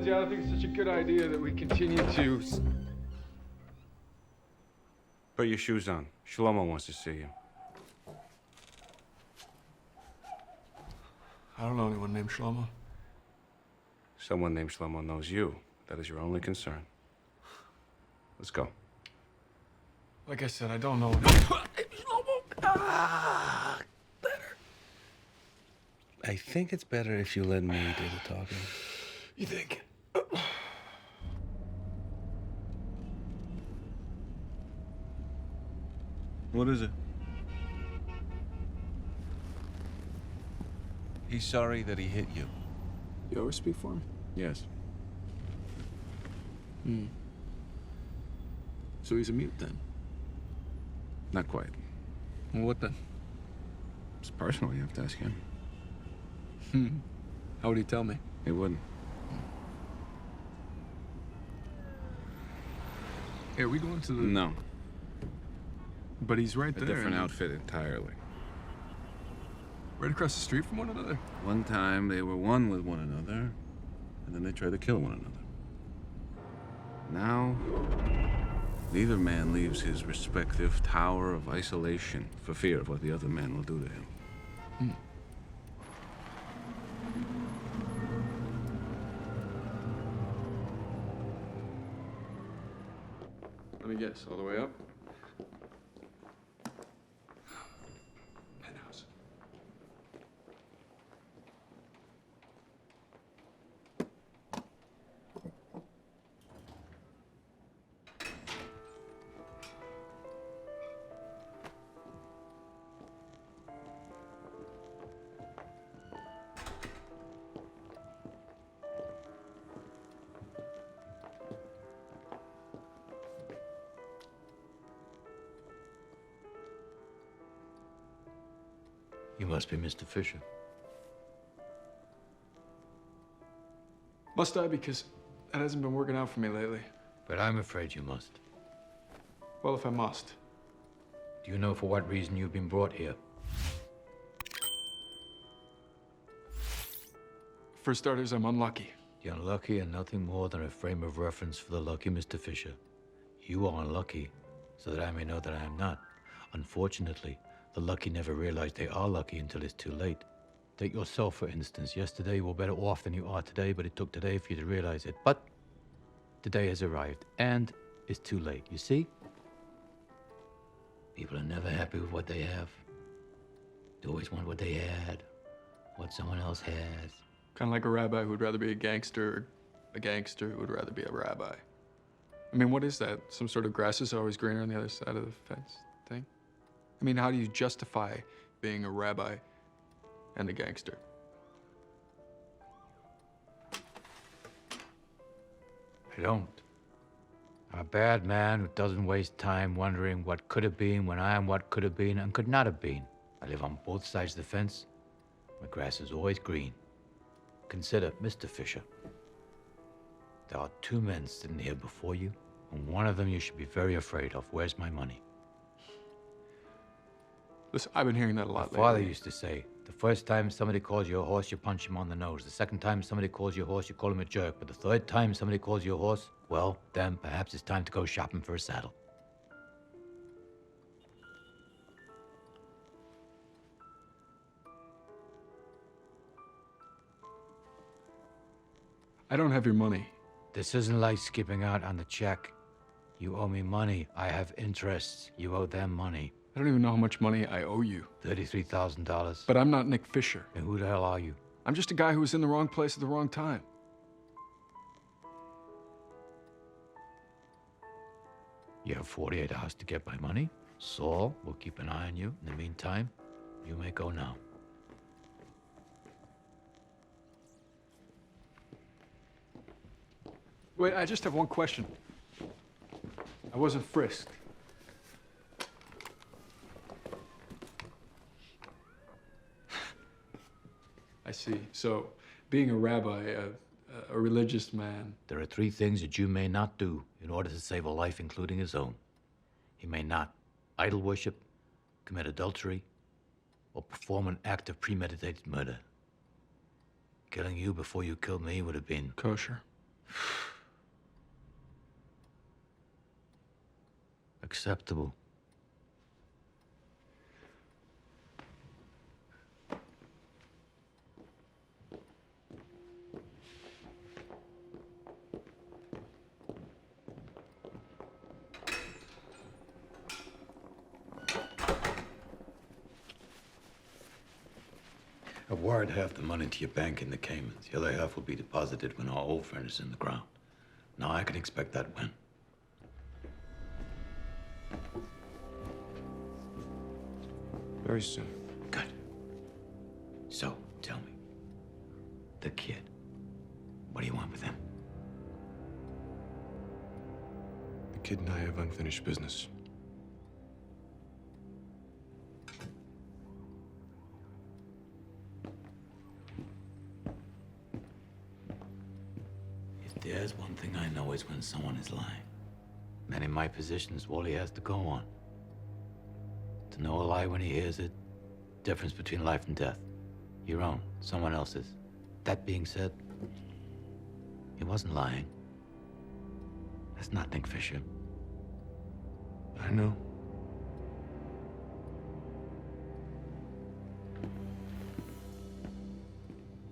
Lindsay, I don't think it's such a good idea that we continue to... Put your shoes on. Shlomo wants to see you. I don't know anyone named Shlomo. Someone named Shlomo knows you. That is your only concern. Let's go. Like I said, I don't know anyone. Better. I think it's better if you let me do the talking. You think? What is it? He's sorry that he hit you. You always speak for him? Yes. So he's a mute then? Not quite. Well, what then? It's personal. You have to ask him. How would he tell me? He wouldn't. Hey, are we going to the... No. But he's right A there. different outfit entirely. Right across the street from one another? One time they were one with one another, and then they tried to kill one another. Now, neither man leaves his respective tower of isolation for fear of what the other man will do to him. Let me guess, all the way up? Penthouse. You must be Mr. Fisher. Must I? Because that hasn't been working out for me lately. But I'm afraid you must. Well, if I must. Do you know for what reason you've been brought here? For starters, I'm unlucky. The unlucky are nothing more than a frame of reference for the lucky, Mr. Fisher. You are unlucky, so that I may know that I am not. Unfortunately, the lucky never realize they are lucky until it's too late. Take yourself, for instance. Yesterday you were better off than you are today, but it took today for you to realize it. But today has arrived, and it's too late. You see? People are never happy with what they have. They always want what they had, what someone else has. Kind of like a rabbi who would rather be a gangster, or a gangster who would rather be a rabbi. I mean, what is that? Some sort of grass is always greener on the other side of the fence thing? I mean, how do you justify being a rabbi and a gangster? I don't. I'm a bad man who doesn't waste time wondering what could have been when I am what could have been and could not have been. I live on both sides of the fence. My grass is always green. Consider Mr. Fisher. There are two men sitting here before you, and one of them you should be very afraid of. Where's my money? Listen, I've been hearing that a lot lately. My father used to say, the first time somebody calls you a horse, you punch him on the nose. The second time somebody calls you a horse, you call him a jerk. But the third time somebody calls you a horse, well, then perhaps it's time to go shopping for a saddle. I don't have your money. This isn't like skipping out on the check. You owe me money. I have interests. You owe them money. I don't even know how much money I owe you. $33,000. But I'm not Nick Fisher. And who the hell are you? I'm just a guy who was in the wrong place at the wrong time. You have 48 hours to get my money. Saul will keep an eye on you. In the meantime, you may go now. Wait, I just have one question. I wasn't frisked. I see. So, being a rabbi, a religious man... There are three things a Jew may not do in order to save a life, including his own. He may not idol worship, commit adultery, or perform an act of premeditated murder. Killing you before you killed me would have been... Kosher. acceptable. I've wired half the money to your bank in the Caymans. The other half will be deposited when our old friend is in the ground. Now I can expect that when? Very soon. Good. So, tell me. The kid. What do you want with him? The kid and I have unfinished business. If there's one thing I know, it's when someone is lying. And in my position is all he has to go on. To know a lie when he hears it, difference between life and death. Your own, someone else's. That being said, he wasn't lying. That's not Nick Fisher. I know.